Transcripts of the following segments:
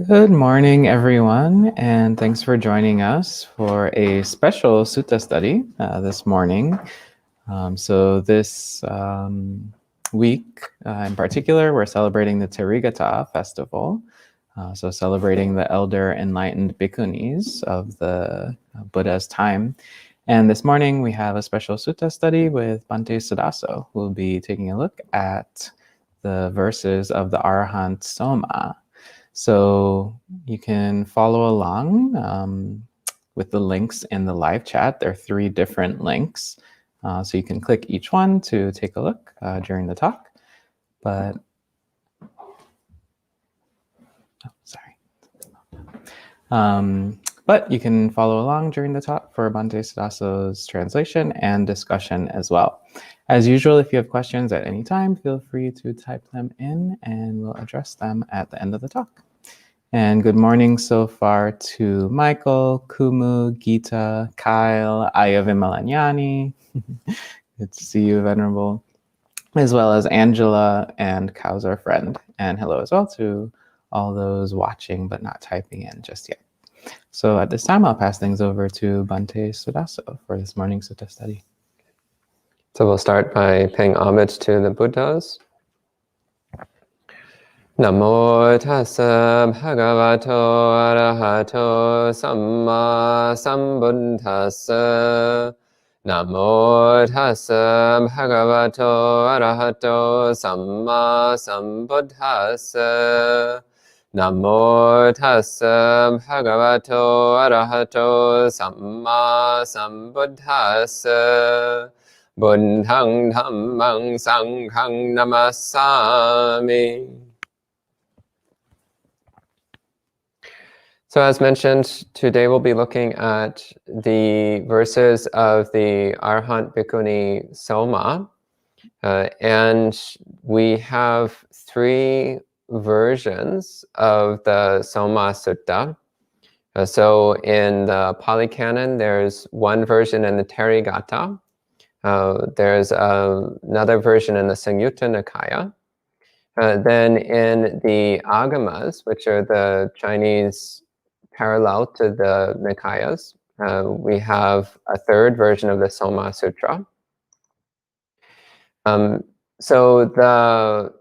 Good morning, everyone, and thanks for joining us for a special sutta study this morning. So this week in particular, we're celebrating the Therigatha festival. So celebrating the elder enlightened bhikkhunis of the Buddha's time. And this morning we have a special sutta study with Bhante Suddhaso, who will be taking a look at the verses of the Arahant Somā. So you can follow along with the links in the live chat. There are 3 different links. So you can click each one to take a look during the talk. But, but you can follow along during the talk for Bhante Suddhaso's translation and discussion as well. As usual, if you have questions at any time, feel free to type them in and we'll address them at the end of the talk. And good morning so far to Michael, Kumu, Gita, Kyle, Aya Vimalanyani. Good to see you, Venerable. As well as Angela and Cow's our friend. And hello as well to all those watching but not typing in just yet. So at this time, I'll pass things over to Bhante Suddhaso for this morning's sutta study. So we'll start by paying homage to the Buddhas. Namo tassa bhagavato arahato samma sambuddhassa. Namo tassa bhagavato arahato samma sambuddhassa. Namo tassa bhagavato arahato samma sambuddhassa. Buddhang dhammang sanghang namassami. So as mentioned, today we'll be looking at the verses of the Arahant Bhikkhuni Somā. And we have 3 versions of the Somā Sutta. So in the Pali Canon, there's one version in the Therigatha. There's another version in the Samyutta Nikaya. Then in the Agamas, which are the Chinese parallel to the Nikayas, we have a 3rd version of the Somā Sutra. So the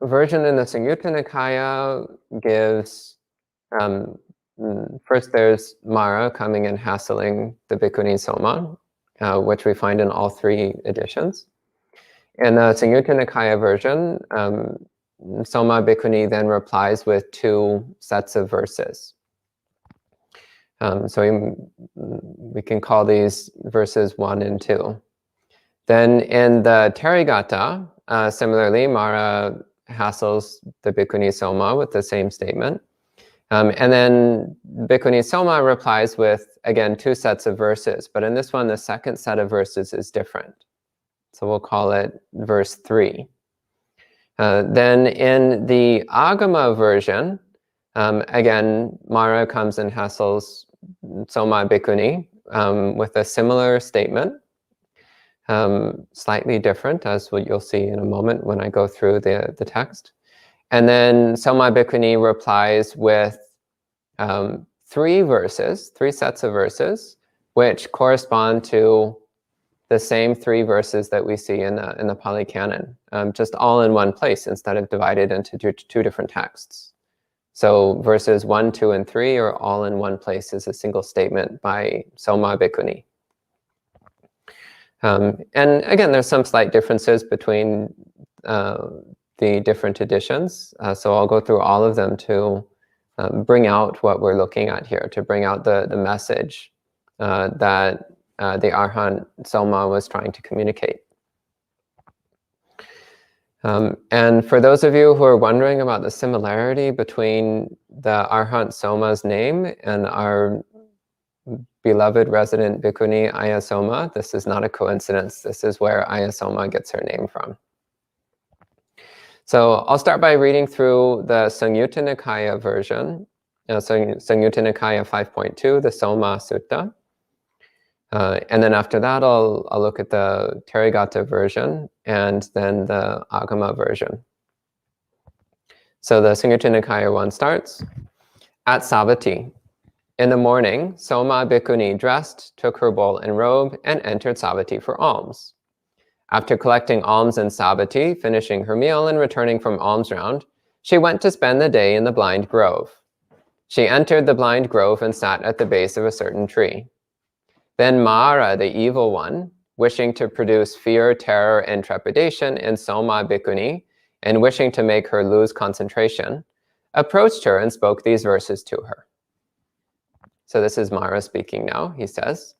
version in the Samyutta Nikaya gives, first there's Mara coming and hassling the Bhikkhuni Somā, which we find in all 3 editions. In the Samyutta Nikaya version, Somā Bhikkhuni then replies with 2 sets of verses. So we can call these verses 1 and 2. Then in the Therigatha, similarly, Mara hassles the Bhikkhuni Somā with the same statement. And then Bhikkhuni Somā replies with, again, 2 sets of verses. But in this one, the 2nd set of verses is different. So we'll call it verse 3. Then in the Agama version, again, Mara comes and hassles Somā Bhikkhuni with a similar statement, slightly different, as what you'll see in a moment when I go through the text. And then Somā Bhikkhuni replies with 3 verses, 3 sets of verses, which correspond to the same 3 verses that we see in the Pali Canon, just all in one place instead of divided into 2 different texts. So verses 1, 2, and 3 are all in one place as a single statement by Somā Bhikkhuni. And again, there's some slight differences between the different editions. So I'll go through all of them to bring out what we're looking at here, to bring out the message that the Arahant Somā was trying to communicate. And for those of you who are wondering about the similarity between the Arahant Soma's name and our beloved resident Bhikkhuni Aya Soma, this is not a coincidence. This is where Aya Soma gets her name from. So I'll start by reading through the Samyutta Nikaya version, Samyutta Nikaya 5.2, the Somā Sutta. And then after that, I'll look at the Therigatha version and then the Agama version. So the Samyutta Nikaya one starts. At Savatthi, in the morning, Somā Bhikkhuni dressed, took her bowl and robe, and entered Savatthi for alms. After collecting alms in Savatthi, finishing her meal and returning from alms round, she went to spend the day in the blind grove. She entered the blind grove and sat at the base of a certain tree. Then Mara, the evil one, wishing to produce fear, terror, and trepidation in Somā Bhikkhuni, and wishing to make her lose concentration, approached her and spoke these verses to her. So this is Mara speaking now. He says,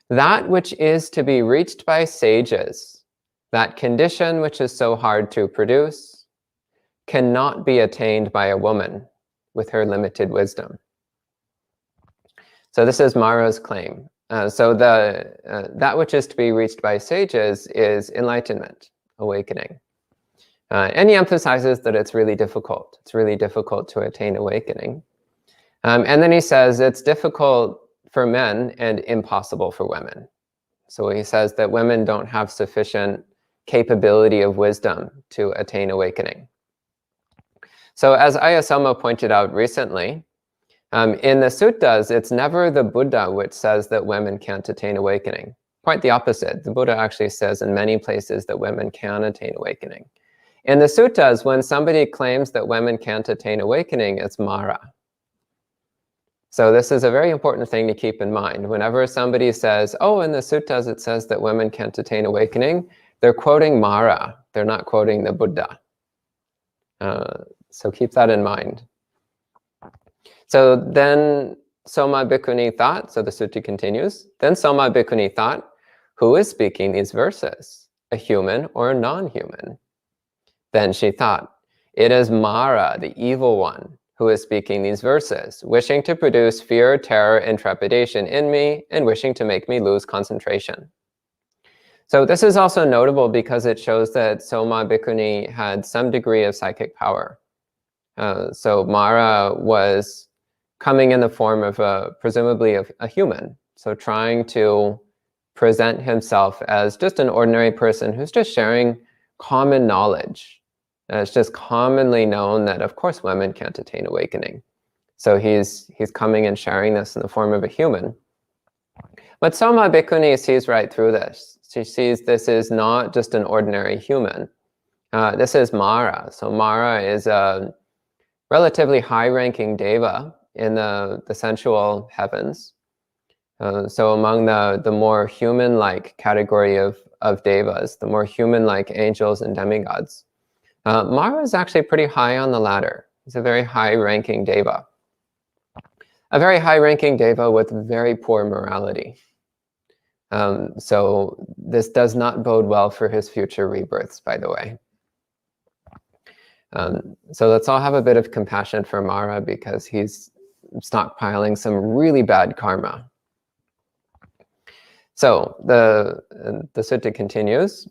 "That which is to be reached by sages, that condition which is so hard to produce, cannot be attained by a woman with her limited wisdom." So this is Mara's claim. That which is to be reached by sages is enlightenment, awakening. And he emphasizes that it's really difficult. It's really difficult to attain awakening. And then he says it's difficult for men and impossible for women. So he says that women don't have sufficient capability of wisdom to attain awakening. So as Ayasoma pointed out recently, in the suttas, it's never the Buddha which says that women can't attain awakening. Quite the opposite. The Buddha actually says in many places that women can attain awakening. In the suttas, when somebody claims that women can't attain awakening, it's Mara. So this is a very important thing to keep in mind. Whenever somebody says, oh, in the suttas it says that women can't attain awakening, they're quoting Mara. They're not quoting the Buddha. So keep that in mind. So then Somā Bhikkhuni thought, so the sutta continues, then Somā Bhikkhuni thought, who is speaking these verses, a human or a non-human? Then she thought, it is Mara, the evil one, who is speaking these verses, wishing to produce fear, terror, and trepidation in me, and wishing to make me lose concentration. So this is also notable because it shows that Somā Bhikkhuni had some degree of psychic power. So Mara was coming in the form of presumably a human, so trying to present himself as just an ordinary person who's just sharing common knowledge. It's just commonly known that, of course, women can't attain awakening. So he's coming and sharing this in the form of a human. But Somā Bhikkhuni sees right through this. She sees this is not just an ordinary human. This is Mara. So Mara is a relatively high-ranking deva in the sensual heavens. So among the more human-like category of devas, the more human-like angels and demigods, Mara is actually pretty high on the ladder. He's a very high-ranking deva. A very high-ranking deva with very poor morality. So this does not bode well for his future rebirths, by the way. So let's all have a bit of compassion for Mara because he's stockpiling some really bad karma. So the sutta continues.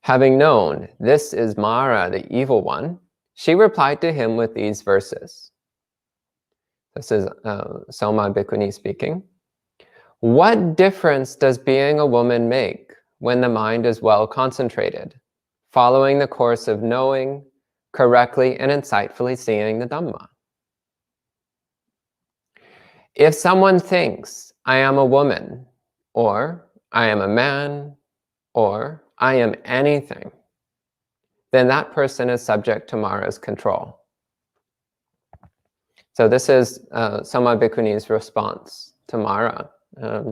Having known this is Mara, the evil one, she replied to him with these verses. This is Somā Bhikkhuni speaking. What difference does being a woman make when the mind is well concentrated, following the course of knowing, correctly and insightfully seeing the Dhamma? If someone thinks, I am a woman, or I am a man, or I am anything, then that person is subject to Mara's control. So this is Somā Bhikkhuni's response to Mara.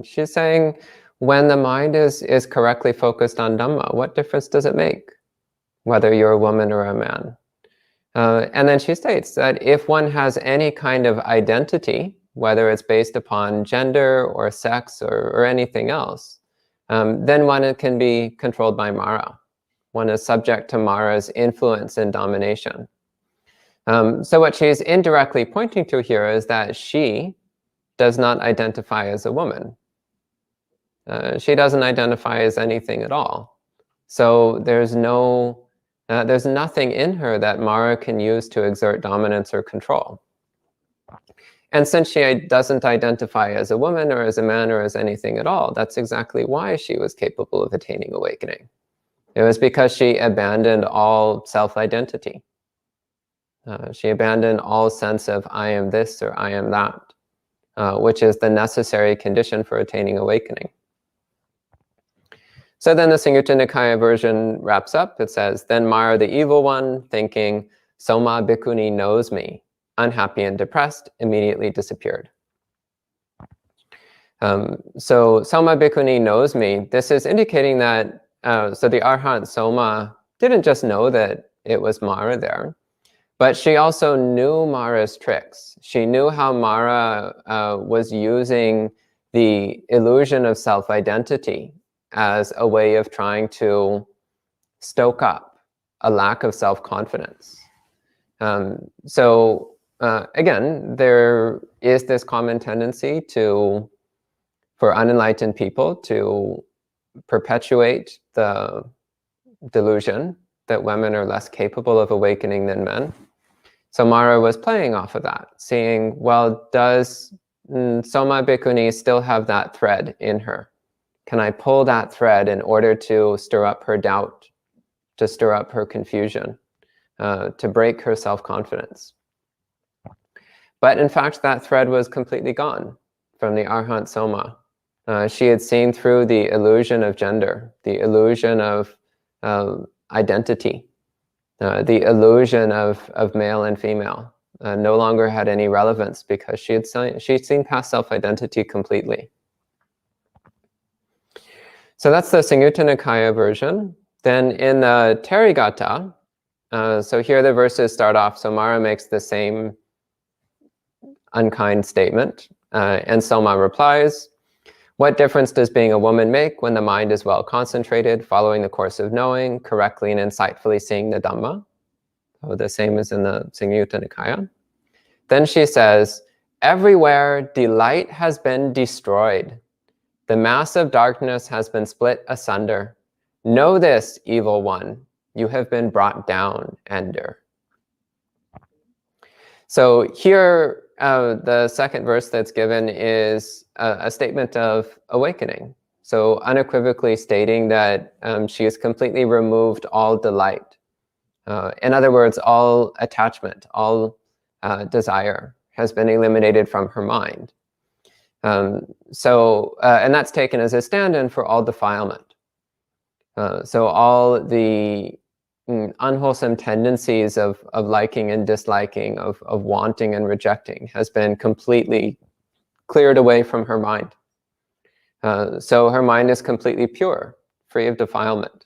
She's saying, when the mind is correctly focused on Dhamma, what difference does it make, whether you're a woman or a man? And then she states that if one has any kind of identity, whether it's based upon gender or sex or anything else, then one can be controlled by Mara. One is subject to Mara's influence and domination. So what she's indirectly pointing to here is that she does not identify as a woman. She doesn't identify as anything at all. So there's nothing in her that Mara can use to exert dominance or control. And since she doesn't identify as a woman or as a man or as anything at all, that's exactly why she was capable of attaining awakening. It was because she abandoned all self-identity. She abandoned all sense of I am this or I am that, which is the necessary condition for attaining awakening. So then the Samyutta Nikaya version wraps up. It says, then Mara, the evil one, thinking, Soma Bhikkhuni knows me, unhappy and depressed, immediately disappeared. So Soma Bhikkhuni knows me. This is indicating that, so the Arahant Soma didn't just know that it was Mara there, but she also knew Mara's tricks. She knew how Mara was using the illusion of self-identity as a way of trying to stoke up a lack of self-confidence. Again, there is this common tendency for unenlightened people to perpetuate the delusion that women are less capable of awakening than men. So Mara was playing off of that, seeing, well, does Soma Bhikkhuni still have that thread in her? Can I pull that thread in order to stir up her doubt, to stir up her confusion, to break her self-confidence? But in fact, that thread was completely gone from the Arahant Soma. She had seen through the illusion of gender, the illusion of identity, the illusion of male and female, no longer had any relevance because she'd seen past self-identity completely. So that's the Samyutta Nikaya version. Then in the Therigatha, so here the verses start off, so Mara makes the same unkind statement, and Soma replies, what difference does being a woman make when the mind is well concentrated, following the course of knowing, correctly and insightfully seeing the Dhamma? So the same as in the Samyutta Nikaya. Then she says, everywhere delight has been destroyed. The mass of darkness has been split asunder. Know this, evil one, you have been brought down, Ender. So here, the second verse that's given is a statement of awakening. So unequivocally stating that she has completely removed all delight. In other words, all attachment, all desire has been eliminated from her mind. And that's taken as a stand-in for all defilement. So all the unwholesome tendencies of liking and disliking, of wanting and rejecting has been completely cleared away from her mind. So her mind is completely pure, free of defilement.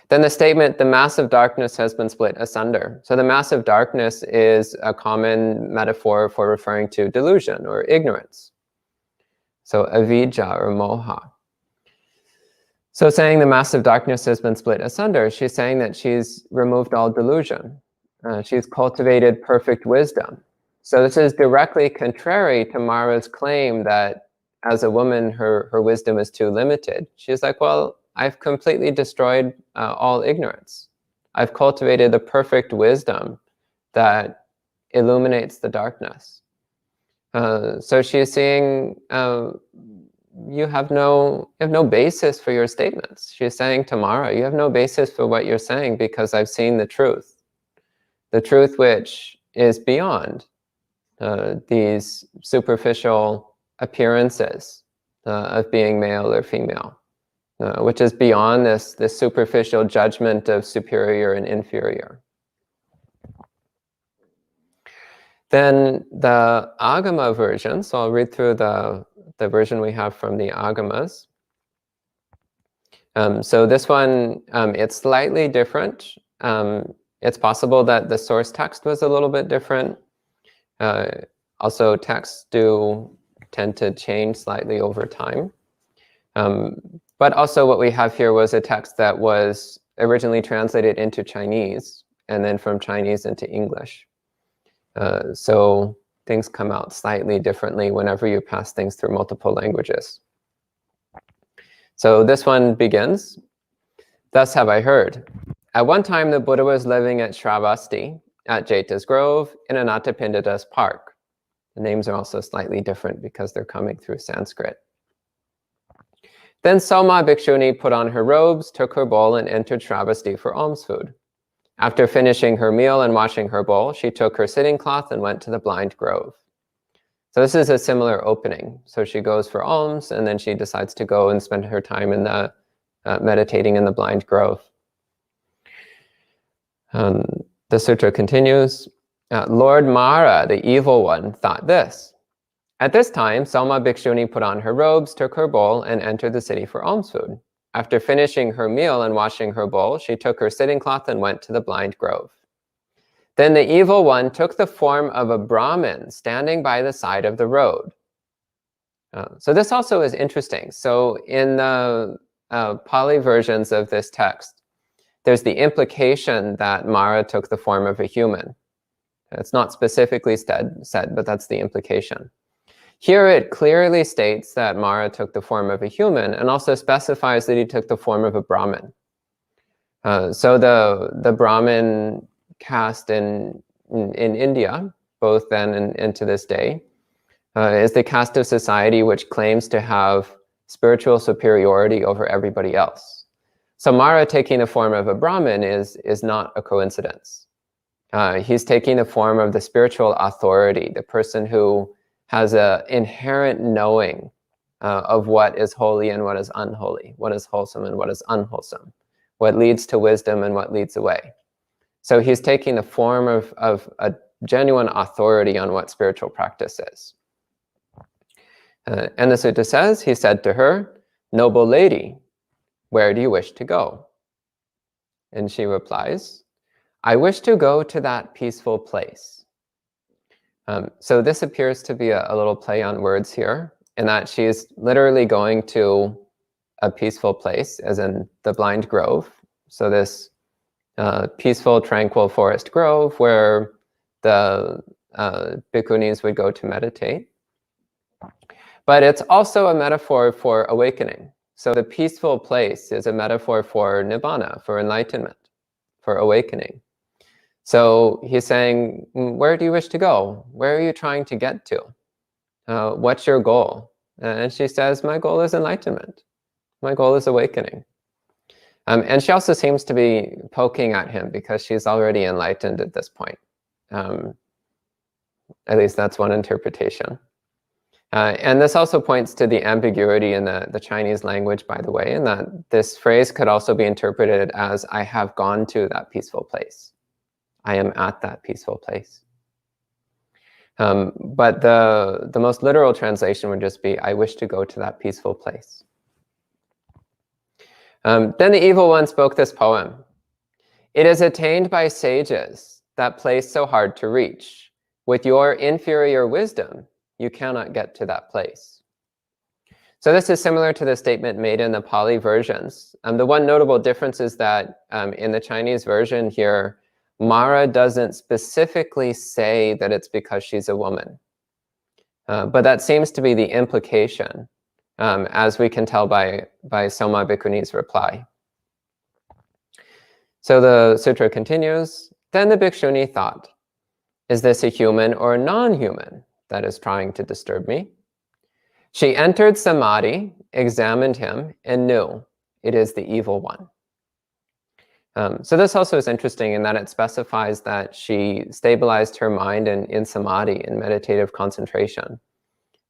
Then the statement, the mass of darkness has been split asunder. So the mass of darkness is a common metaphor for referring to delusion or ignorance. So avidya or moha. So saying the mass of darkness has been split asunder, she's saying that she's removed all delusion. She's cultivated perfect wisdom. So this is directly contrary to Mara's claim that as a woman, her wisdom is too limited. She's like, well, I've completely destroyed all ignorance. I've cultivated the perfect wisdom that illuminates the darkness. So she is saying, you have no basis for your statements. She's saying to Mara, you have no basis for what you're saying because I've seen the truth which is beyond these superficial appearances of being male or female. Which is beyond this superficial judgment of superior and inferior. Then the Agama version, so I'll read through the version we have from the Agamas. So this one, it's slightly different. It's possible that the source text was a little bit different. Also, texts do tend to change slightly over time. But also what we have here was a text that was originally translated into Chinese and then from Chinese into English. So things come out slightly differently whenever you pass things through multiple languages. So this one begins, thus have I heard. At one time the Buddha was living at Shravasti, at Jeta's Grove, in Anathapindita's park. The names are also slightly different because they're coming through Sanskrit. Then Soma Bhikshuni put on her robes, took her bowl, and entered Shravasti for alms food. After finishing her meal and washing her bowl, she took her sitting cloth and went to the blind grove. So this is a similar opening. So she goes for alms, and then she decides to go and spend her time in the meditating in the blind grove. The sutra continues. Lord Mara, the evil one, thought this. At this time, Soma Bhikshuni put on her robes, took her bowl, and entered the city for alms food. After finishing her meal and washing her bowl, she took her sitting cloth and went to the blind grove. Then the evil one took the form of a Brahmin standing by the side of the road. So this also is interesting. So in the Pali versions of this text, there's the implication that Mara took the form of a human. It's not specifically said, but that's the implication. Here it clearly states that Mara took the form of a human, and also specifies that he took the form of a Brahmin. So the Brahmin caste in India, both then and to this day, is the caste of society which claims to have spiritual superiority over everybody else. So Mara taking the form of a Brahmin is not a coincidence. He's taking the form of the spiritual authority, the person who has an inherent knowing of what is holy and what is unholy, what is wholesome and what is unwholesome, what leads to wisdom and what leads away. So he's taking the form of a genuine authority on what spiritual practice is. And the sutta says, he said to her, "Noble lady, where do you wish to go?" And she replies, "I wish to go to that peaceful place." So this appears to be a little play on words here, in that she's literally going to a peaceful place, as in the blind grove. So this peaceful, tranquil forest grove where the bhikkhunis would go to meditate. But it's also a metaphor for awakening. So the peaceful place is a metaphor for nibbana, for enlightenment, for awakening. So he's saying, where do you wish to go? Where are you trying to get to? What's your goal? And she says, my goal is enlightenment. My goal is awakening. And she also seems to be poking at him because she's already enlightened at this point. At least that's one interpretation. And this also points to the ambiguity in the Chinese language, by the way, in that this phrase could also be interpreted as, I have gone to that peaceful place. I am at that peaceful place. But the most literal translation would just be, I wish to go to that peaceful place. Then the evil one spoke this poem. It is attained by sages, that place so hard to reach. With your inferior wisdom, you cannot get to that place. So this is similar to the statement made in the Pali versions. The one notable difference is that in the Chinese version here, Mara doesn't specifically say that it's because she's a woman. But that seems to be the implication, as we can tell by Soma Bhikkhuni's reply. So the sutra continues, then the Bhikshuni thought, is this a human or a non-human that is trying to disturb me? She entered Samadhi, examined him, and knew it is the evil one. So this also is interesting in that it specifies that she stabilized her mind in Samadhi, in meditative concentration,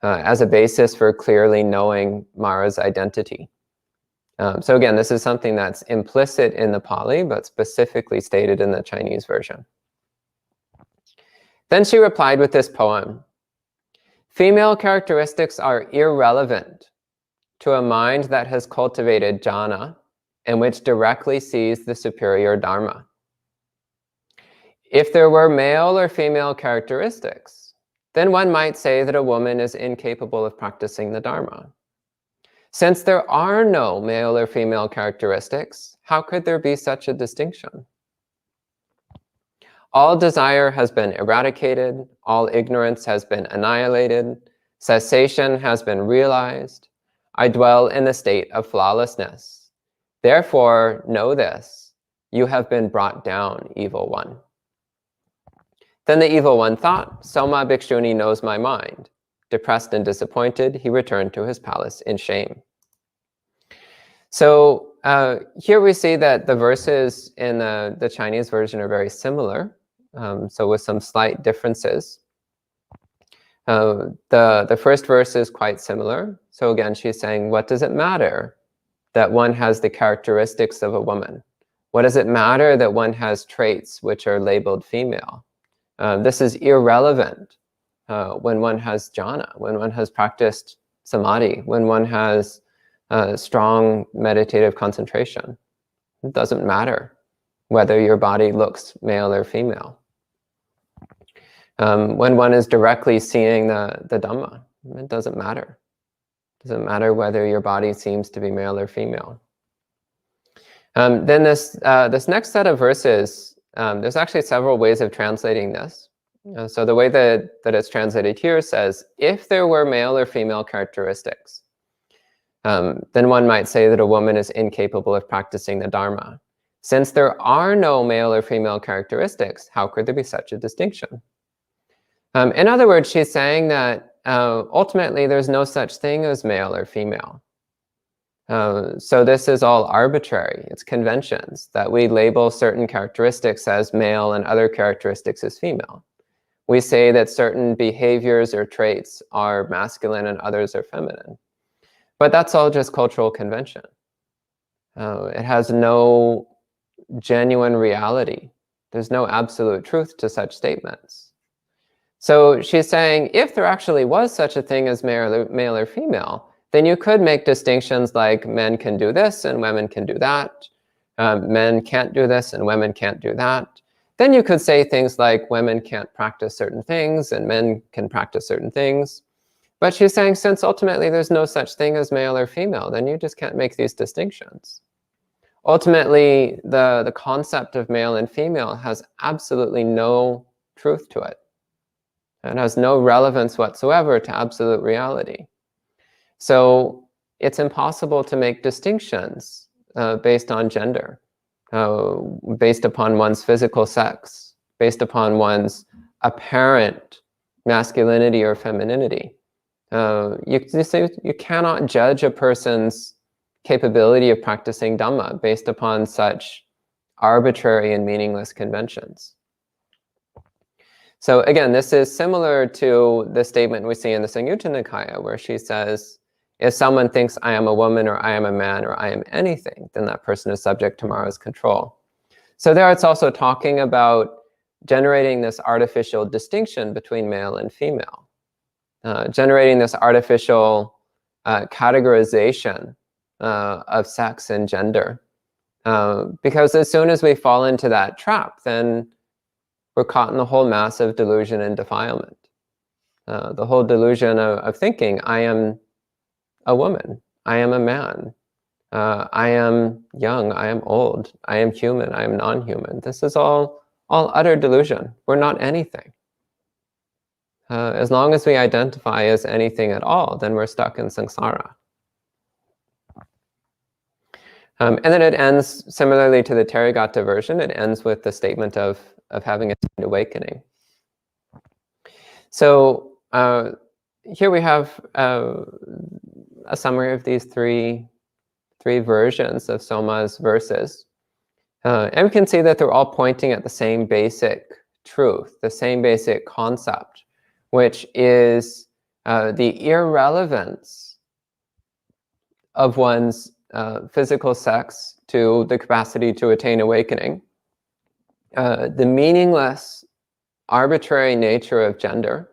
as a basis for clearly knowing Mara's identity. So again, this is something that's implicit in the Pali, but specifically stated in the Chinese version. Then she replied with this poem. Female characteristics are irrelevant to a mind that has cultivated jhana and which directly sees the superior dharma. If there were male or female characteristics, then one might say that a woman is incapable of practicing the dharma. Since there are no male or female characteristics, how could there be such a distinction? All desire has been eradicated, all ignorance has been annihilated, cessation has been realized. I dwell in the state of flawlessness. Therefore, know this, you have been brought down, evil one. Then the evil one thought, Soma Bhikshuni knows my mind. Depressed and disappointed, he returned to his palace in shame. So here we see that the verses in the Chinese version are very similar, so with some slight differences. The first verse is quite similar. So again, she's saying, what does it matter that one has the characteristics of a woman? What does it matter that one has traits which are labeled female? This is irrelevant when one has jhana, when one has practiced samadhi, when one has strong meditative concentration. It doesn't matter whether your body looks male or female. When one is directly seeing the Dhamma, it doesn't matter. It doesn't matter whether your body seems to be male or female. Then this next set of verses, there's actually several ways of translating this. So the way that it's translated here says, if there were male or female characteristics, then one might say that a woman is incapable of practicing the Dharma. Since there are no male or female characteristics, how could there be such a distinction? In other words, she's saying that ultimately there's no such thing as male or female. So this is all arbitrary. It's conventions that we label certain characteristics as male and other characteristics as female. We say that certain behaviors or traits are masculine and others are feminine. But that's all just cultural convention. It has no genuine reality. There's no absolute truth to such statements. So she's saying, if there actually was such a thing as male or female, then you could make distinctions like men can do this and women can do that. Men can't do this and women can't do that. Then you could say things like women can't practice certain things and men can practice certain things. But she's saying, since ultimately there's no such thing as male or female, then you just can't make these distinctions. Ultimately, the concept of male and female has absolutely no truth to it. It has no relevance whatsoever to absolute reality. So it's impossible to make distinctions based on gender, based upon one's physical sex, based upon one's apparent masculinity or femininity. You cannot judge a person's capability of practicing Dhamma based upon such arbitrary and meaningless conventions. So again, this is similar to the statement we see in the Samyutta Nikaya, where she says, if someone thinks I am a woman or I am a man or I am anything, then that person is subject to Mara's control. So there it's also talking about generating this artificial distinction between male and female, generating this artificial categorization of sex and gender. Because as soon as we fall into that trap, then we're caught in the whole massive delusion and defilement. The whole delusion of thinking, I am a woman, I am a man, I am young, I am old, I am human, I am non-human. This is all utter delusion. We're not anything. As long as we identify as anything at all, then we're stuck in samsara. And then it ends, similarly to the Therigatha version, it ends with the statement of having attained awakening. So here we have a summary of these three versions of Soma's verses. And we can see that they're all pointing at the same basic truth, the same basic concept, which is the irrelevance of one's physical sex to the capacity to attain awakening, the meaningless, arbitrary nature of gender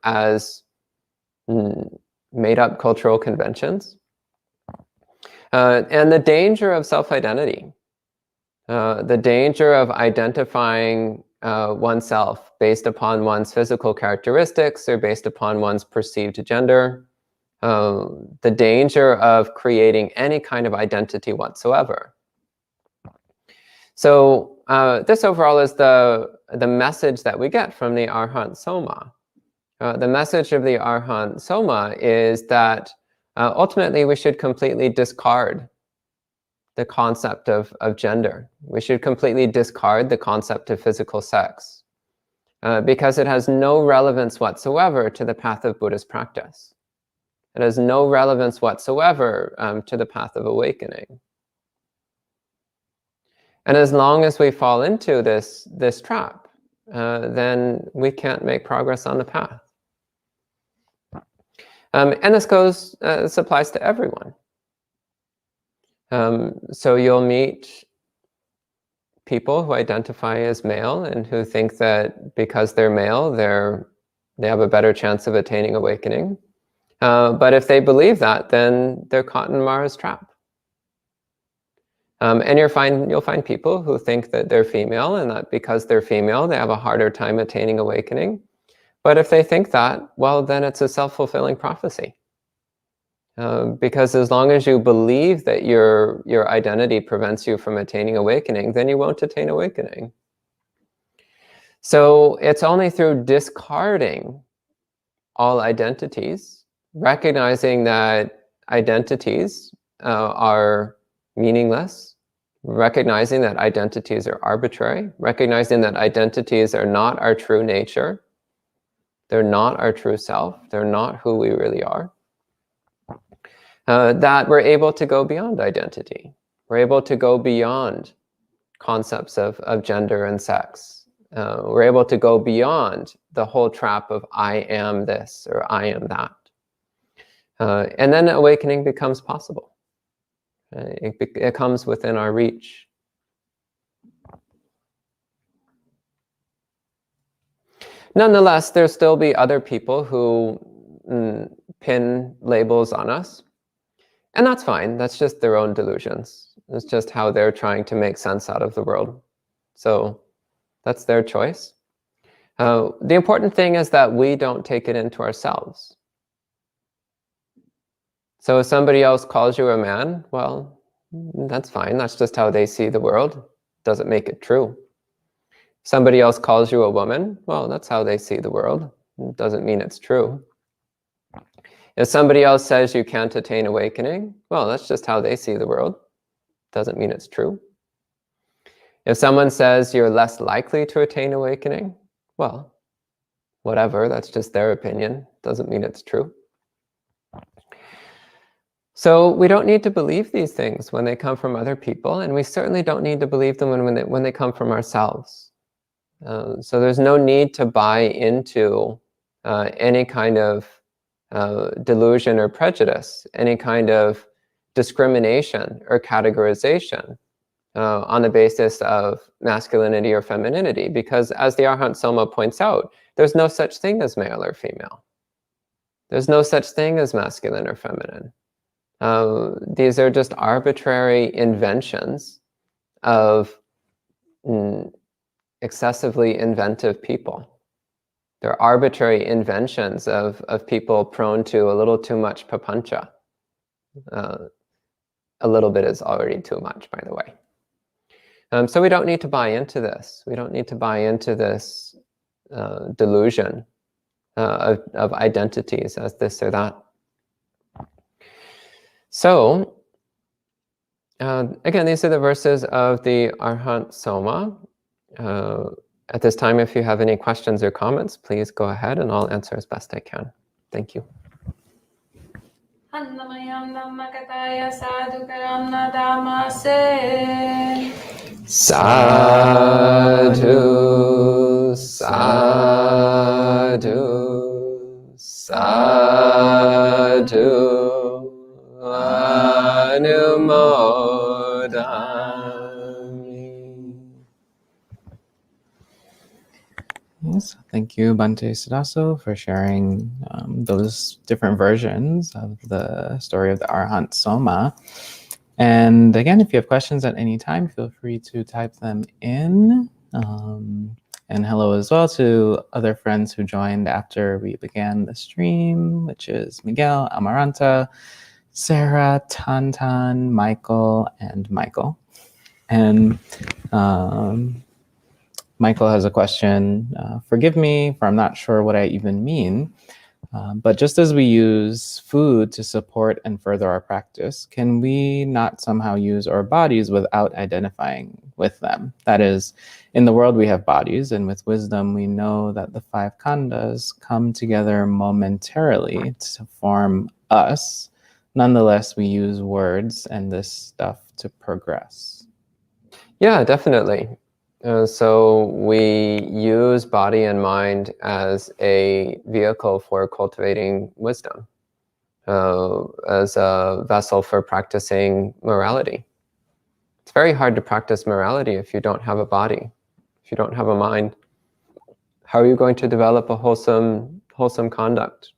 as made-up cultural conventions, and the danger of self-identity, the danger of identifying oneself based upon one's physical characteristics or based upon one's perceived gender, the danger of creating any kind of identity whatsoever. So this overall is the message that we get from the Arahant Soma. The message of the Arahant Soma is that ultimately we should completely discard the concept of gender. We should completely discard the concept of physical sex because it has no relevance whatsoever to the path of Buddhist practice. It has no relevance whatsoever to the path of awakening. And as long as we fall into this trap, then we can't make progress on the path. And this applies to everyone. So you'll meet people who identify as male and who think that because they're male, they have a better chance of attaining awakening. But if they believe that, then they're caught in Mara's trap. And you'll find people who think that they're female and that because they're female, they have a harder time attaining awakening. But if they think that, well, then it's a self-fulfilling prophecy. Because as long as you believe that your identity prevents you from attaining awakening, then you won't attain awakening. So it's only through discarding all identities, recognizing that identities are meaningless, recognizing that identities are arbitrary, recognizing that identities are not our true nature, they're not our true self, they're not who we really are, that we're able to go beyond identity. We're able to go beyond concepts of gender and sex. We're able to go beyond the whole trap of I am this or I am that. And then awakening becomes possible. It comes within our reach. Nonetheless, there'll still be other people who pin labels on us. And that's fine. That's just their own delusions. It's just how they're trying to make sense out of the world. So that's their choice. The important thing is that we don't take it into ourselves. So if somebody else calls you a man, well, that's fine. That's just how they see the world. Doesn't make it true. Somebody else calls you a woman, well, that's how they see the world. Doesn't mean it's true. If somebody else says you can't attain awakening, well, that's just how they see the world. Doesn't mean it's true. If someone says you're less likely to attain awakening, well, whatever, that's just their opinion. Doesn't mean it's true. So we don't need to believe these things when they come from other people, and we certainly don't need to believe them when they come from ourselves. So there's no need to buy into any kind of delusion or prejudice, any kind of discrimination or categorization on the basis of masculinity or femininity, because as the Arahant Soma points out, there's no such thing as male or female. There's no such thing as masculine or feminine. These are just arbitrary inventions of excessively inventive people. They're arbitrary inventions of people prone to a little too much papancha. A little bit is already too much, by the way. So we don't need to buy into this. We don't need to buy into this delusion of identities as this or that. So, again, these are the verses of the Arahant Soma. At this time, if you have any questions or comments, please go ahead and I'll answer as best I can. Thank you. Sadhu, sadhu, sadhu. Yes, thank you, Bhante Suddhaso, for sharing those different versions of the story of the Arahant Soma. And again, if you have questions at any time, feel free to type them in. And hello as well to other friends who joined after we began the stream, which is Miguel, Amaranta, Sarah, Tantan, Michael, and Michael. And Michael has a question. Forgive me for I'm not sure what I even mean. But just as we use food to support and further our practice, can we not somehow use our bodies without identifying with them? That is, in the world we have bodies, and with wisdom we know that the 5 khandhas come together momentarily to form us. Nonetheless, we use words and this stuff to progress. Yeah, definitely. So we use body and mind as a vehicle for cultivating wisdom, as a vessel for practicing morality. It's very hard to practice morality if you don't have a body, if you don't have a mind. How are you going to develop a wholesome conduct,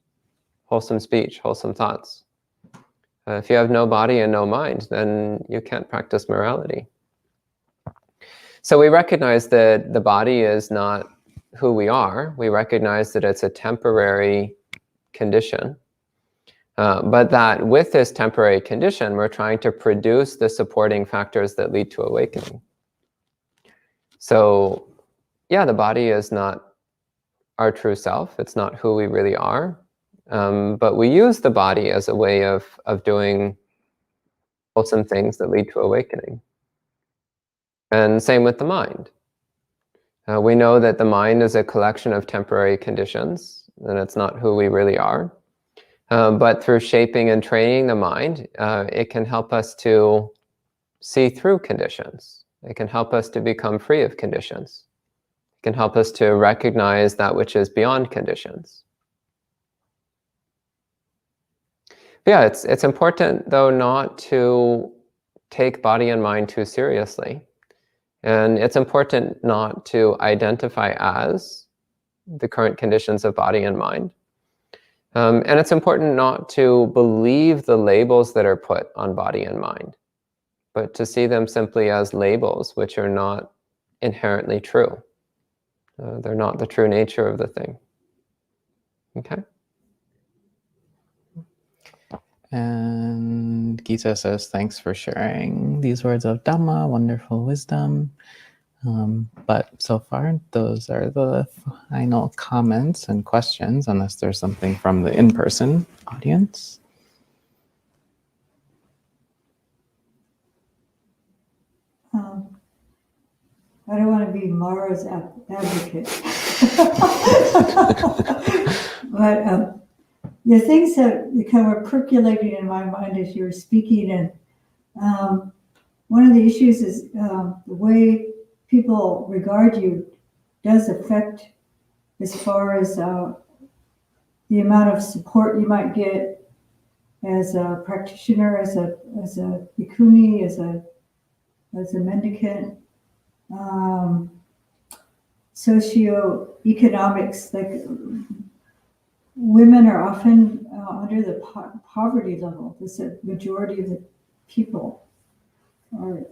wholesome speech, wholesome thoughts? If you have no body and no mind, then you can't practice morality. So we recognize that the body is not who we are. We recognize that it's a temporary condition. But that with this temporary condition, we're trying to produce the supporting factors that lead to awakening. So yeah, the body is not our true self. It's not who we really are. But we use the body as a way of doing wholesome things that lead to awakening. And same with the mind. We know that the mind is a collection of temporary conditions, and it's not who we really are. But through shaping and training the mind, it can help us to see through conditions. It can help us to become free of conditions. It can help us to recognize that which is beyond conditions. But yeah, it's important, though, not to take body and mind too seriously. And it's important not to identify as the current conditions of body and mind. And it's important not to believe the labels that are put on body and mind, but to see them simply as labels which are not inherently true. They're not the true nature of the thing. Okay? And Gita says, thanks for sharing these words of Dhamma, wonderful wisdom. But so far, those are the final comments and questions, unless there's something from the in-person audience. I don't want to be Mara's advocate. But the things that kind of were percolating in my mind as you were speaking, and one of the issues is the way people regard you does affect as far as the amount of support you might get as a practitioner, as a bhikkhuni, as a mendicant. Socioeconomics, like women are often under the poverty level. That's a majority of the people are.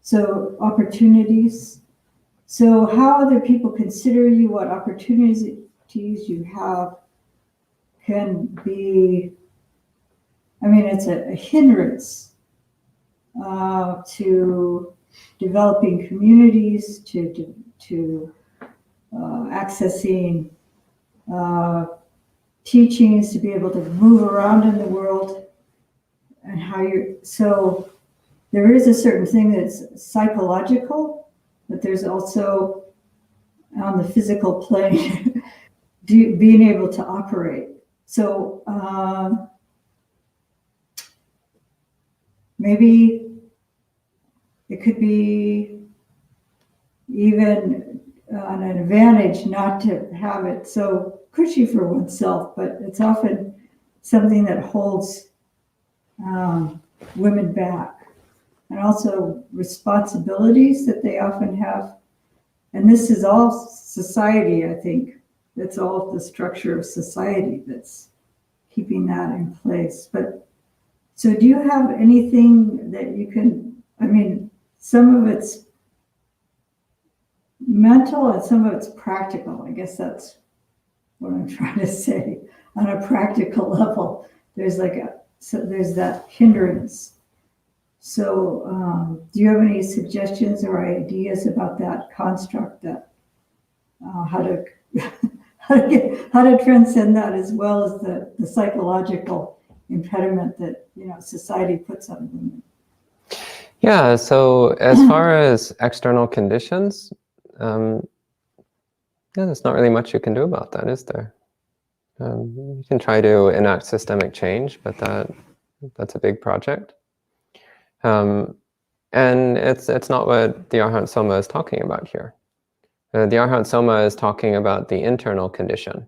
So opportunities. So how other people consider you, what opportunities you have, can be. I mean, it's a hindrance to developing communities, to accessing teachings, to be able to move around in the world, and how you're. So there is a certain thing that's psychological, but there's also on the physical plane being able to operate. So maybe it could be even an advantage not to have it so cushy for oneself, but it's often something that holds women back. And also responsibilities that they often have. And this is all society, I think. That's all the structure of society that's keeping that in place. But so do you have anything that you can, I mean, some of it's mental and some of it's practical. I guess that's what I'm trying to say. On a practical level, there's there's that hindrance. So do you have any suggestions or ideas about that construct, that how how to transcend that, as well as the psychological impediment that society puts on women. Yeah, so as far as external conditions, yeah, there's not really much you can do about that, is there? You can try to enact systemic change, but that's a big project. And it's not what the Arahant Soma is talking about here. The Arahant Soma is talking about the internal condition.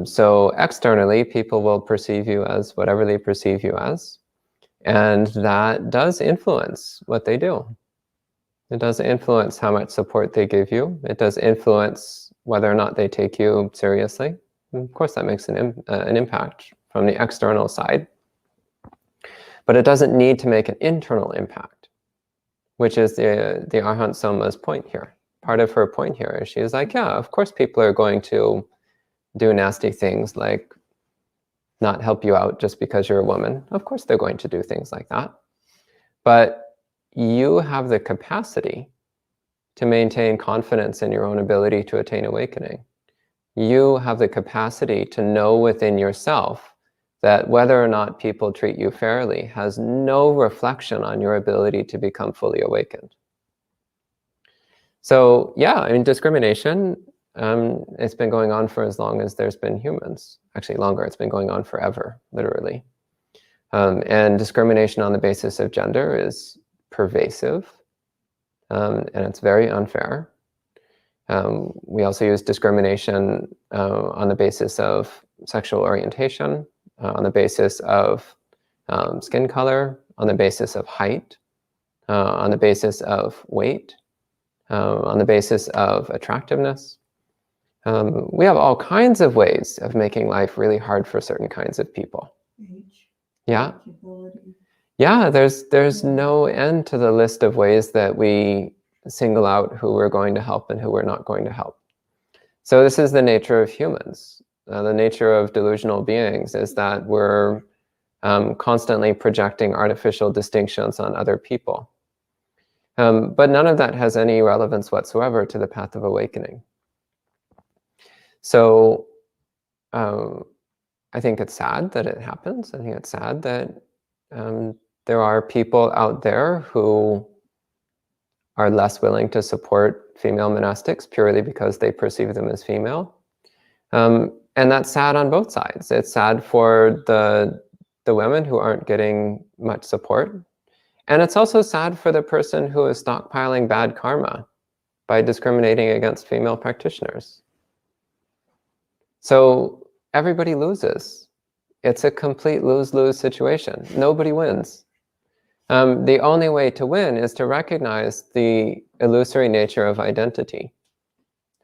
So externally, people will perceive you as whatever they perceive you as. And that does influence what they do. It does influence how much support they give you. It does influence whether or not they take you seriously. And of course, that makes an impact from the external side. But it doesn't need to make an internal impact, which is the Arahant Soma's point here. Part of her point here is she's like, yeah, of course people are going to do nasty things like not help you out just because you're a woman. Of course they're going to do things like that. But you have the capacity to maintain confidence in your own ability to attain awakening. You have the capacity to know within yourself that whether or not people treat you fairly has no reflection on your ability to become fully awakened. So yeah, I mean, discrimination, it's been going on for as long as there's been humans. Actually longer, it's been going on forever, literally. And discrimination on the basis of gender is pervasive, and it's very unfair. We also use discrimination on the basis of sexual orientation, on the basis of skin color, on the basis of height, on the basis of weight, on the basis of attractiveness. We have all kinds of ways of making life really hard for certain kinds of people. Age, Yeah. ability. Yeah, there's no end to the list of ways that we single out who we're going to help and who we're not going to help. So this is the nature of humans. The nature of delusional beings is that we're constantly projecting artificial distinctions on other people. But none of that has any relevance whatsoever to the path of awakening. So I think it's sad that it happens. I think it's sad that there are people out there who are less willing to support female monastics purely because they perceive them as female. And that's sad on both sides. It's sad for the women who aren't getting much support. And it's also sad for the person who is stockpiling bad karma by discriminating against female practitioners. So everybody loses. It's a complete lose-lose situation. Nobody wins. The only way to win is to recognize the illusory nature of identity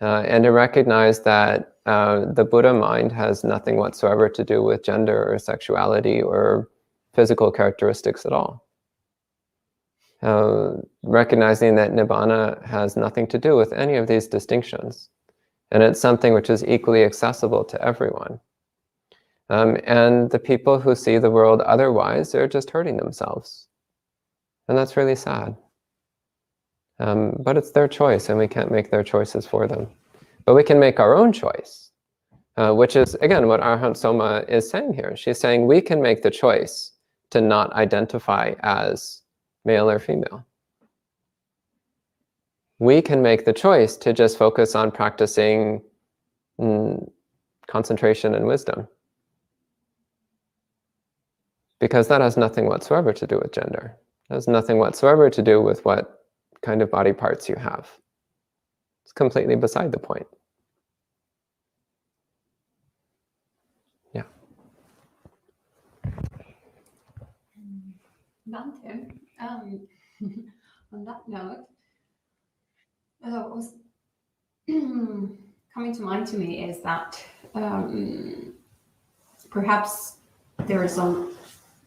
and to recognize that the Buddha mind has nothing whatsoever to do with gender or sexuality or physical characteristics at all. Recognizing that Nibbana has nothing to do with any of these distinctions. And it's something which is equally accessible to everyone. And the people who see the world otherwise, they're just hurting themselves. And that's really sad. But it's their choice, and we can't make their choices for them. But we can make our own choice, which is, again, what Arahant Soma is saying here. She's saying we can make the choice to not identify as male or female. We can make the choice to just focus on practicing concentration and wisdom. Because that has nothing whatsoever to do with gender. It has nothing whatsoever to do with what kind of body parts you have. It's completely beside the point. Yeah. Bhante, on that note, what was coming to mind to me is that perhaps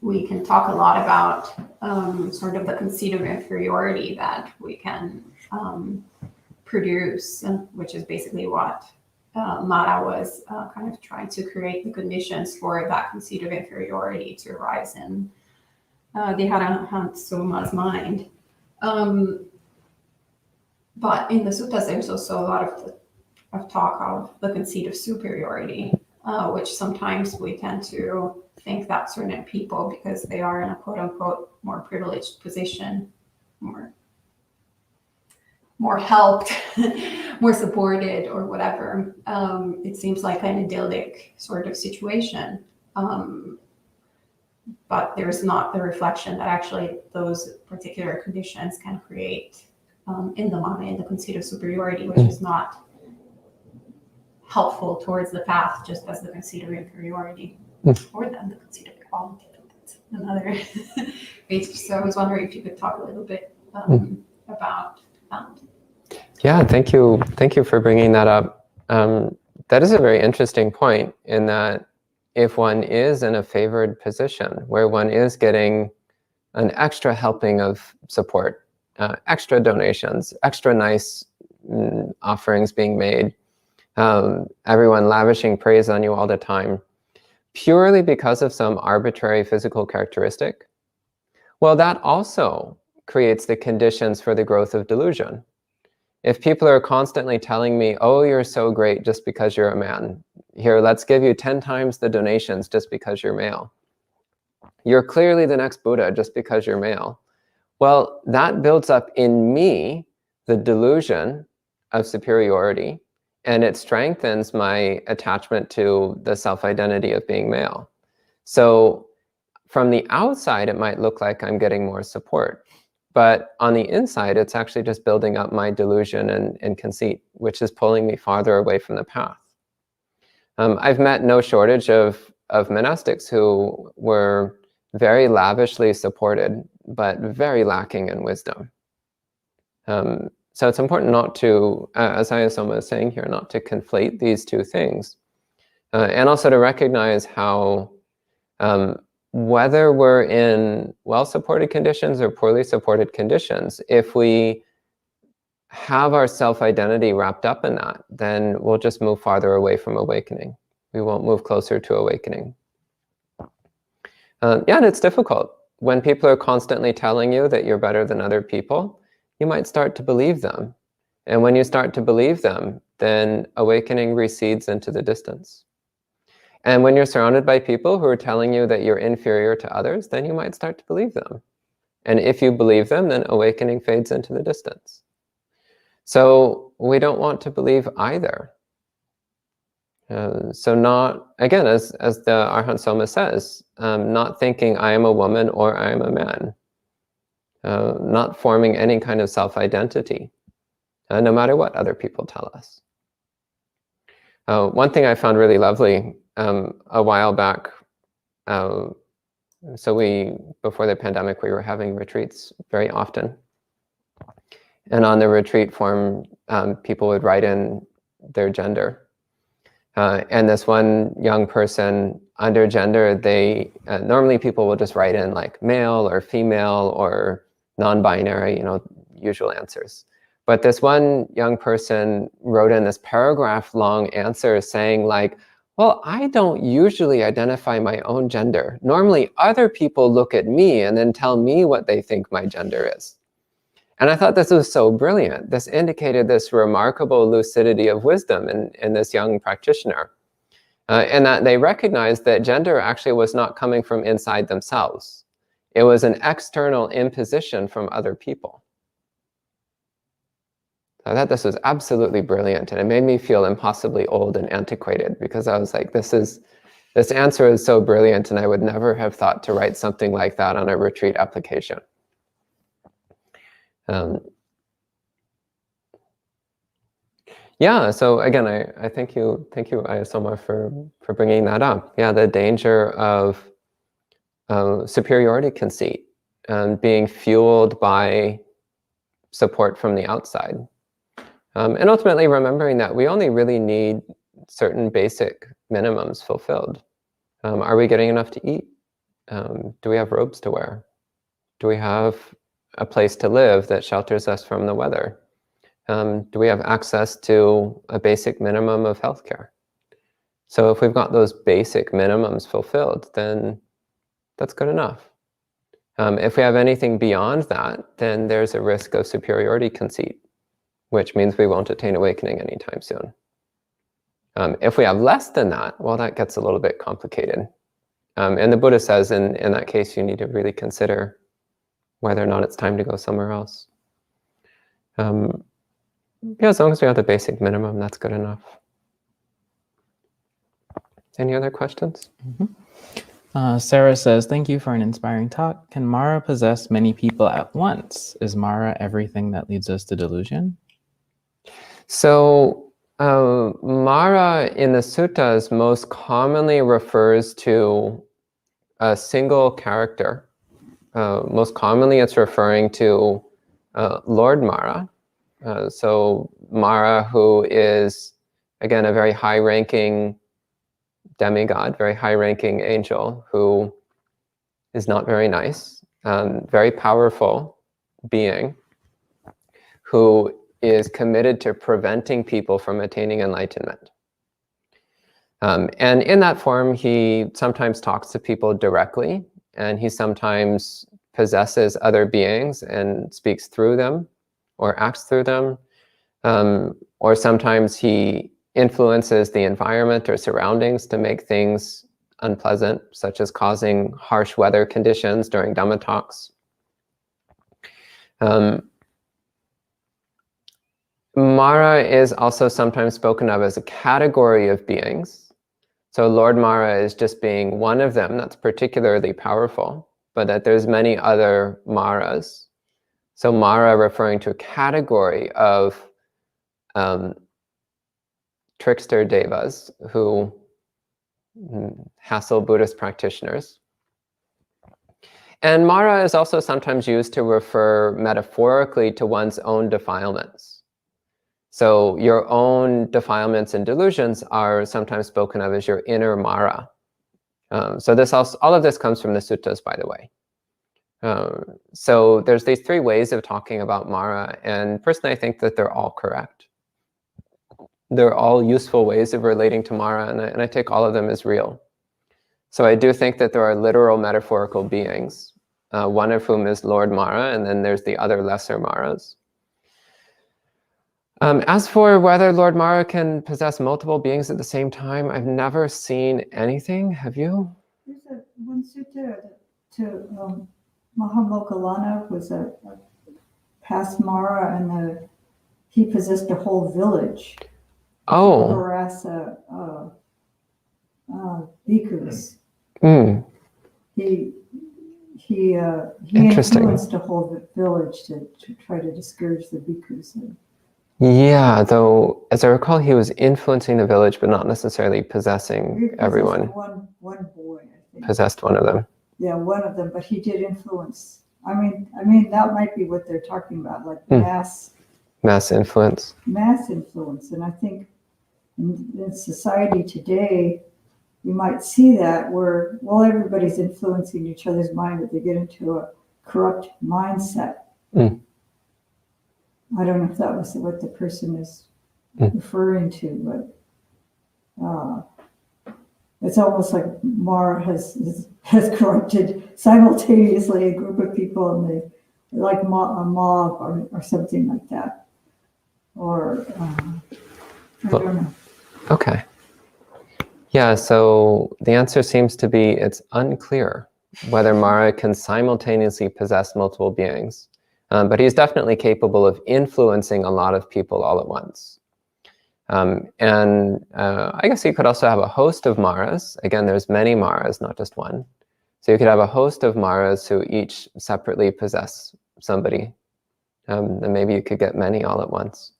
we can talk a lot about sort of the conceit of inferiority that we can produce, which is basically what Mara was kind of trying to create the conditions for that conceit of inferiority to arise in the Arahant Soma's mind. But in the suttas, there's also a lot of of talk of the conceit of superiority, which sometimes we tend to think that certain people, because they are in a quote unquote more privileged position, more helped, more supported, or whatever. It seems like an idyllic sort of situation. But there's not the reflection that actually those particular conditions can create in the mind, in the conceit of superiority, which is not helpful towards the path, just as the conceit of inferiority, or then the conceit of equality. That's another page. So I was wondering if you could talk a little bit about that. Yeah, thank you. Thank you for bringing that up. That is a very interesting point, in that if one is in a favored position where one is getting an extra helping of support, extra donations, extra nice offerings being made, everyone lavishing praise on you all the time, purely because of some arbitrary physical characteristic, well, that also creates the conditions for the growth of delusion. If people are constantly telling me, oh, you're so great just because you're a man. Here, let's give you 10 times the donations just because you're male. You're clearly the next Buddha just because you're male. Well, that builds up in me the delusion of superiority, and it strengthens my attachment to the self-identity of being male. So from the outside, it might look like I'm getting more support. But on the inside, it's actually just building up my delusion and conceit, which is pulling me farther away from the path. I've met no shortage of monastics who were very lavishly supported, but very lacking in wisdom. So it's important not to, as Soma is saying here, not to conflate these two things. And also to recognize how whether we're in well-supported conditions or poorly supported conditions, if we have our self-identity wrapped up in that, then we'll just move farther away from awakening. We won't move closer to awakening. Yeah, and it's difficult. When people are constantly telling you that you're better than other people, you might start to believe them. And when you start to believe them, then awakening recedes into the distance. And when you're surrounded by people who are telling you that you're inferior to others, then you might start to believe them. And if you believe them, then awakening fades into the distance. So we don't want to believe either. So not, again, as the Arahant Soma says, not thinking I am a woman or I am a man. Not forming any kind of self-identity, no matter what other people tell us. One thing I found really lovely a while back, so before the pandemic, we were having retreats very often. And on the retreat form, people would write in their gender. And this one young person, under gender, they normally people will just write in like male or female or non-binary, usual answers. But this one young person wrote in this paragraph-long answer saying like, well, I don't usually identify my own gender. Normally, other people look at me and then tell me what they think my gender is. And I thought this was so brilliant. This indicated this remarkable lucidity of wisdom in this young practitioner. And that they recognized that gender actually was not coming from inside themselves. It was an external imposition from other people. I thought this was absolutely brilliant, and it made me feel impossibly old and antiquated, because I was like, this answer is so brilliant, and I would never have thought to write something like that on a retreat application. Yeah, so again, I thank you, Soma, for bringing that up. Yeah, the danger of superiority conceit being fueled by support from the outside. And ultimately remembering that we only really need certain basic minimums fulfilled. Are we getting enough to eat? Do we have robes to wear? Do we have a place to live that shelters us from the weather? Do we have access to a basic minimum of healthcare? So if we've got those basic minimums fulfilled, then that's good enough. If we have anything beyond that, then there's a risk of superiority conceit, which means we won't attain awakening anytime soon. If we have less than that, well, that gets a little bit complicated. And the Buddha says in that case, you need to really consider whether or not it's time to go somewhere else. Yeah, as long as we have the basic minimum, that's good enough. Any other questions? Sarah says, thank you for an inspiring talk. Can Mara possess many people at once? Is Mara everything that leads us to delusion? So Mara in the suttas most commonly refers to a single character. Most commonly it's referring to Lord Mara. So Mara, who is, again, a very high-ranking demigod, very high-ranking angel, who is not very nice, very powerful being, who is committed to preventing people from attaining enlightenment. And in that form, he sometimes talks to people directly, and he sometimes possesses other beings and speaks through them or acts through them. Or sometimes he influences the environment or surroundings to make things unpleasant, such as causing harsh weather conditions during Dhamma talks. Mara is also sometimes spoken of as a category of beings. So Lord Mara is just being one of them that's particularly powerful, but that there's many other Maras. So Mara referring to a category of trickster devas who hassle Buddhist practitioners. And Mara is also sometimes used to refer metaphorically to one's own defilements. So your own defilements and delusions are sometimes spoken of as your inner Mara. So this also, all of this comes from the suttas, by the way. So there's these three ways of talking about Mara, and personally I think that they're all correct. They're all useful ways of relating to Mara, and I take all of them as real. So I do think that there are literal metaphorical beings, one of whom is Lord Mara, and then there's the other lesser Maras. As for whether Lord Mara can possess multiple beings at the same time, I've never seen anything. Have you? There's one sutta to Mahamoggallana was a past Mara, and he possessed a whole village. Oh. To harass bhikkhus. Mm. He Interesting. influenced a whole village to try to discourage the bhikkhus. Yeah, though, as I recall, he was influencing the village, but not necessarily possessing everyone. One boy, I think. Possessed one of them. Yeah, one of them, but he did influence. I mean, that might be what they're talking about, like mass influence. Mass influence, and I think in society today, you might see that where, well, everybody's influencing each other's mind, but they get into a corrupt mindset. Mm. I don't know if that was what the person is referring to, but it's almost like Mara has corrupted simultaneously a group of people, and they like a mob or something like that, or I don't know. Okay. Yeah, so the answer seems to be it's unclear whether Mara can simultaneously possess multiple beings. But he's definitely capable of influencing a lot of people all at once. And I guess you could also have a host of Maras. Again, there's many Maras, not just one. So you could have a host of Maras who each separately possess somebody. And maybe you could get many all at once.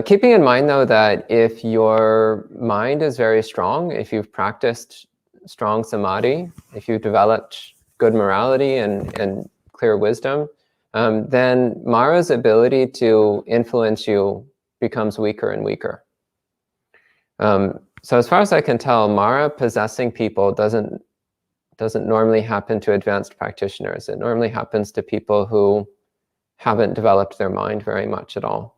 Keeping in mind, though, that if your mind is very strong, if you've practiced strong samadhi, if you've developed good morality and clear wisdom, then Mara's ability to influence you becomes weaker and weaker. So as far as I can tell, Mara possessing people doesn't normally happen to advanced practitioners. It normally happens to people who haven't developed their mind very much at all.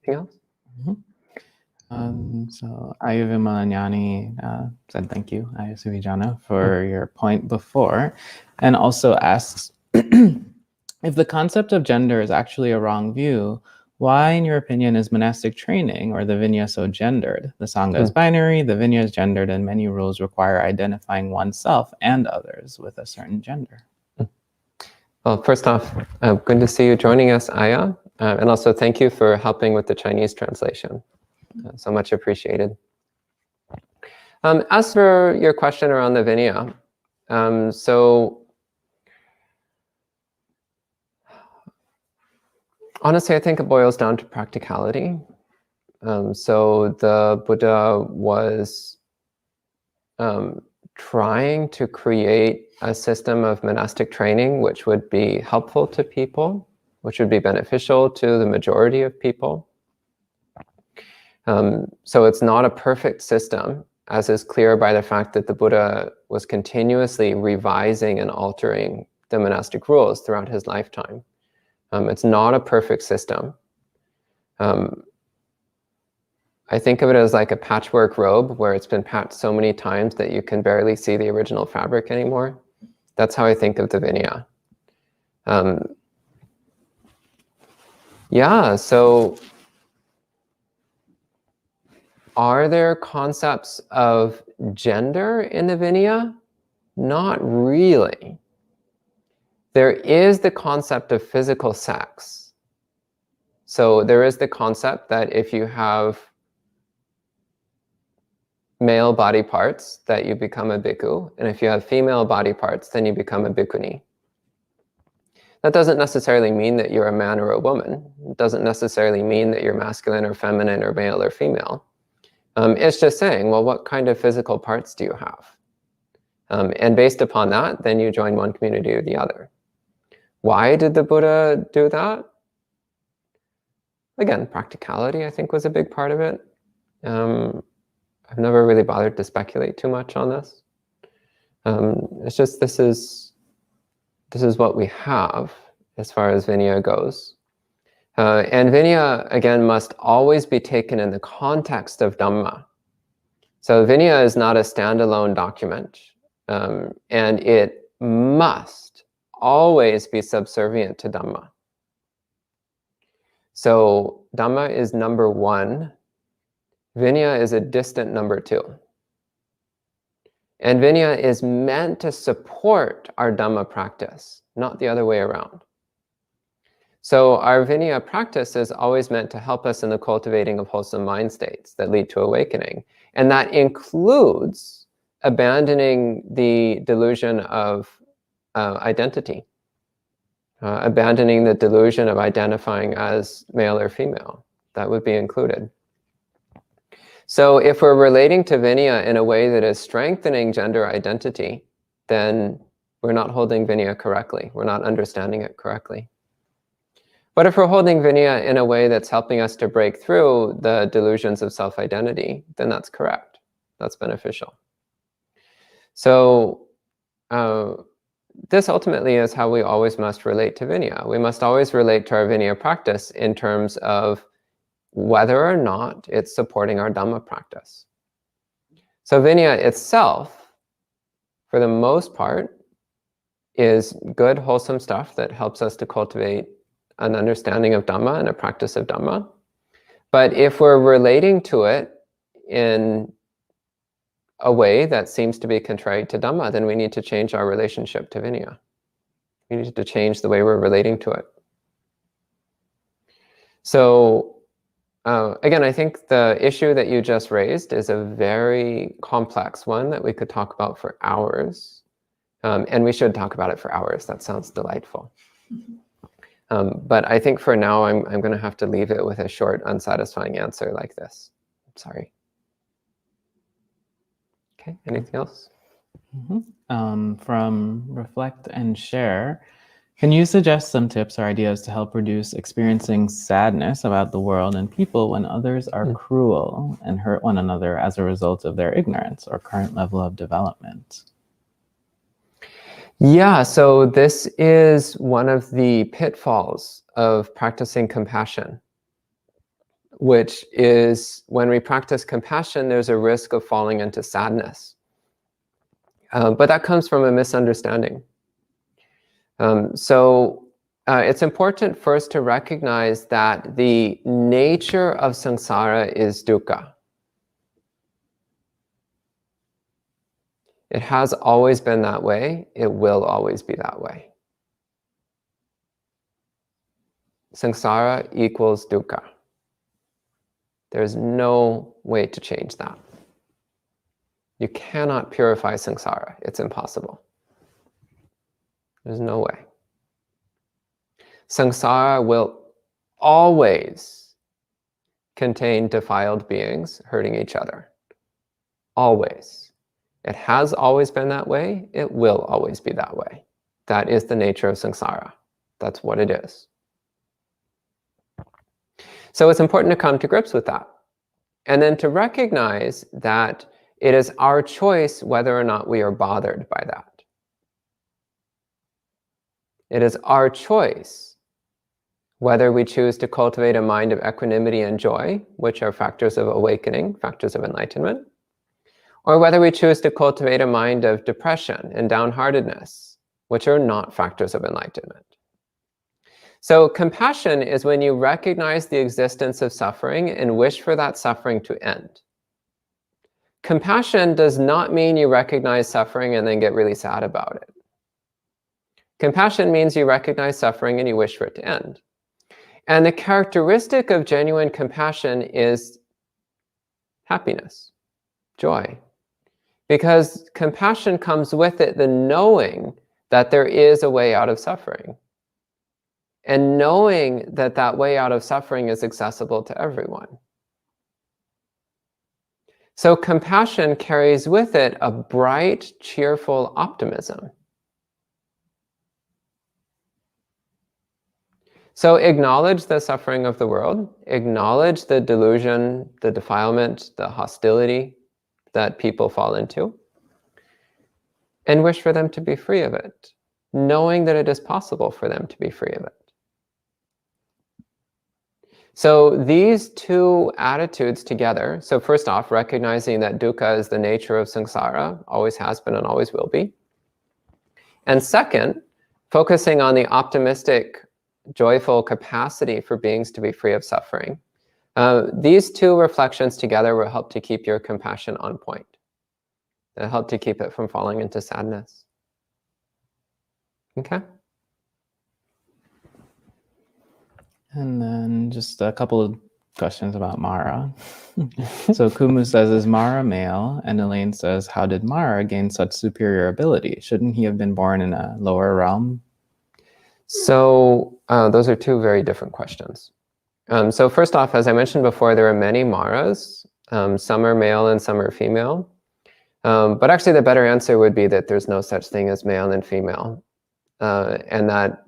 Anything else? So Ayuvimalanyani said thank you, Ayasuvijana, for your point before, and also asks, if the concept of gender is actually a wrong view, Why, in your opinion, is monastic training or the Vinaya so gendered? The Sangha is binary, the Vinaya is gendered, and many rules require identifying oneself and others with a certain gender. Well, first off, good to see you joining us, Aya. And also thank you for helping with the Chinese translation. So much appreciated. As for your question around the Vinaya, so honestly, I think it boils down to practicality. So the Buddha was trying to create a system of monastic training which would be helpful to people, which would be beneficial to the majority of people. So it's not a perfect system, as is clear by the fact that the Buddha was continuously revising and altering the monastic rules throughout his lifetime. It's not a perfect system. I think of it as like a patchwork robe where it's been patched so many times that you can barely see the original fabric anymore. That's how I think of the Vinaya. Yeah, so are there concepts of gender in the Vinaya? Not really. There is the concept of physical sex. So there is the concept that if you have male body parts, that you become a bhikkhu, and if you have female body parts, then you become a bhikkhuni. That doesn't necessarily mean that you're a man or a woman. It doesn't necessarily mean that you're masculine or feminine or male or female. It's just saying, well, what kind of physical parts do you have? And based upon that, then you join one community or the other. Why did the Buddha do that? Again, practicality, I think, was a big part of it. I've never really bothered to speculate too much on this. It's just this is what we have as far as Vinaya goes. And Vinaya, again, must always be taken in the context of Dhamma. So Vinaya is not a standalone document, and it must always be subservient to Dhamma. So Dhamma is number one. Vinaya is a distant number two. And Vinaya is meant to support our Dhamma practice, not the other way around. So our Vinaya practice is always meant to help us in the cultivating of wholesome mind states that lead to awakening. And that includes abandoning the delusion of identity, abandoning the delusion of identifying as male or female. That would be included. So if we're relating to Vinaya in a way that is strengthening gender identity, then we're not holding Vinaya correctly. We're not understanding it correctly. But if we're holding Vinaya in a way that's helping us to break through the delusions of self-identity, then that's correct. That's beneficial. So this ultimately is how we always must relate to Vinaya. We must always relate to our Vinaya practice in terms of whether or not it's supporting our Dhamma practice. So Vinaya itself, for the most part, is good, wholesome stuff that helps us to cultivate an understanding of Dhamma and a practice of Dhamma. But if we're relating to it in a way that seems to be contrary to Dhamma, then we need to change our relationship to Vinaya. We need to change the way we're relating to it. So again, I think the issue that you just raised is a very complex one that we could talk about for hours. And we should talk about it for hours. That sounds delightful. But I think for now, I'm going to have to leave it with a short, unsatisfying answer like this. Sorry. Okay, anything else? From Reflect and Share, can you suggest some tips or ideas to help reduce experiencing sadness about the world and people when others are cruel and hurt one another as a result of their ignorance or current level of development? Yeah, so this is one of the pitfalls of practicing compassion, which is when we practice compassion, there's a risk of falling into sadness. But that comes from a misunderstanding. So it's important first to recognize that the nature of samsara is dukkha. It has always been that way. It will always be that way. Samsara equals dukkha. There's no way to change that. You cannot purify samsara. It's impossible. There's no way. Samsara will always contain defiled beings hurting each other. Always. It has always been that way. It will always be that way. That is the nature of samsara. That's what it is. So it's important to come to grips with that. And then to recognize that it is our choice whether or not we are bothered by that. It is our choice whether we choose to cultivate a mind of equanimity and joy, which are factors of awakening, factors of enlightenment, or whether we choose to cultivate a mind of depression and downheartedness, which are not factors of enlightenment. So compassion is when you recognize the existence of suffering and wish for that suffering to end. Compassion does not mean you recognize suffering and then get really sad about it. Compassion means you recognize suffering and you wish for it to end. And the characteristic of genuine compassion is happiness, joy. Because compassion comes with it the knowing that there is a way out of suffering. And knowing that that way out of suffering is accessible to everyone. So compassion carries with it a bright, cheerful optimism. So acknowledge the suffering of the world, acknowledge the delusion, the defilement, the hostility that people fall into, and wish for them to be free of it, knowing that it is possible for them to be free of it. So these two attitudes together, so first off, recognizing that dukkha is the nature of samsara, always has been and always will be. And second, focusing on the optimistic, joyful capacity for beings to be free of suffering. These two reflections together will help to keep your compassion on point. They'll help to keep it from falling into sadness. Okay? And then just a couple of questions about Mara. So Kumu says, is Mara male? And Elaine says, how did Mara gain such superior ability? Shouldn't he have been born in a lower realm? So those are two very different questions. So first off, as I mentioned before, there are many Maras. Some are male and some are female. But actually the better answer would be that there's no such thing as male and female. And that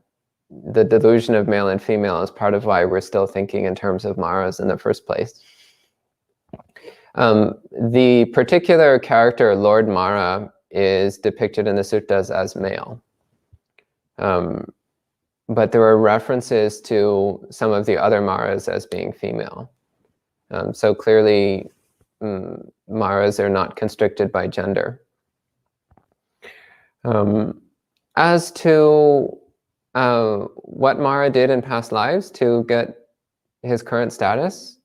the delusion of male and female is part of why we're still thinking in terms of Maras in the first place. The particular character, Lord Mara, is depicted in the suttas as male. But there are references to some of the other Maras as being female. So clearly, Maras are not constricted by gender. As to what Mara did in past lives to get his current status,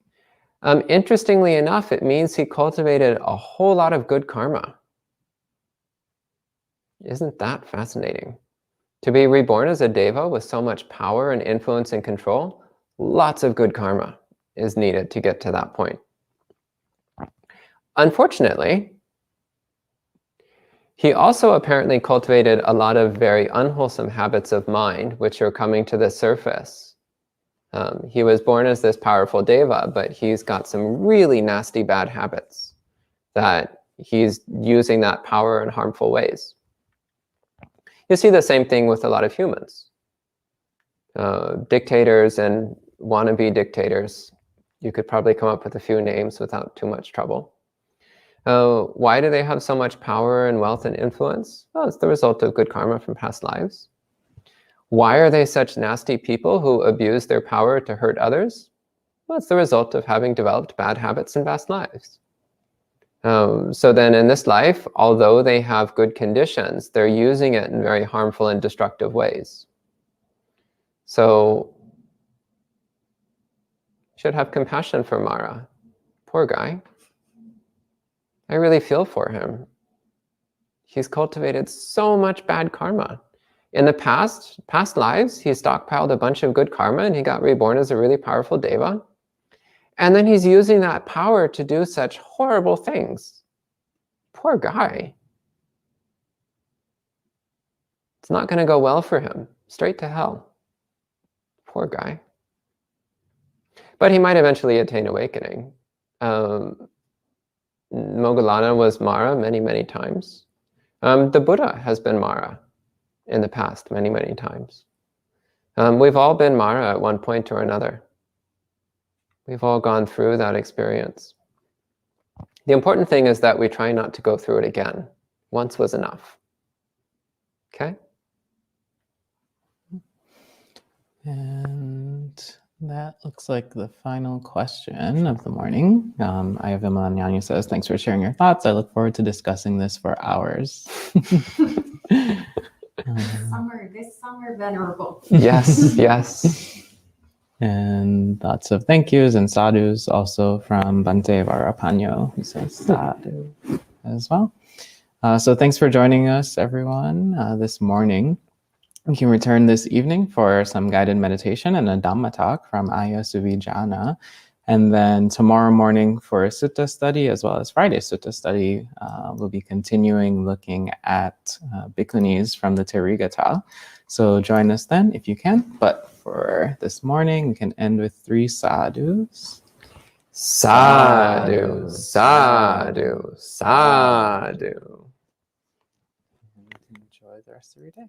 interestingly enough, it means he cultivated a whole lot of good karma. Isn't that fascinating? To be reborn as a deva with so much power and influence and control, lots of good karma is needed to get to that point. Unfortunately, he also apparently cultivated a lot of very unwholesome habits of mind, which are coming to the surface. He was born as this powerful deva, but he's got some really nasty bad habits that he's using that power in harmful ways. You see the same thing with a lot of humans. Dictators and wannabe dictators. You could probably come up with a few names without too much trouble. Why do they have so much power and wealth and influence? Well, it's the result of good karma from past lives. Why are they such nasty people who abuse their power to hurt others? Well, it's the result of having developed bad habits in past lives. So then in this life, although they have good conditions, they're using it in very harmful and destructive ways. So you should have compassion for Mara. Poor guy. I really feel for him. He's cultivated so much bad karma. In the past lives, he stockpiled a bunch of good karma and he got reborn as a really powerful deva. And then he's using that power to do such horrible things. Poor guy. It's not going to go well for him. Straight to hell. Poor guy. But he might eventually attain awakening. Moggallana was Mara many, many times. The Buddha has been Mara in the past many, many times. We've all been Mara at one point or another. We've all gone through that experience. The important thing is that we try not to go through it again. Once was enough. Okay? And that looks like the final question of the morning. Ayavima Nyanya says, thanks for sharing your thoughts. I look forward to discussing this for hours. This summer, Venerable. Yes, yes. And lots of thank yous and sadhus also from Bhante Varapanyo, who says sadhu as well. So thanks for joining us, everyone, this morning. We can return this evening for some guided meditation and a Dhamma talk from Aya Suvijana. And then tomorrow morning for a sutta study, as well as Friday's sutta study, we'll be continuing looking at bhikkhunis from the Therigatha. So join us then if you can. But for this morning, we can end with 3 sadhus. Sadhu, sadhu, sadhu. And enjoy the rest of your day.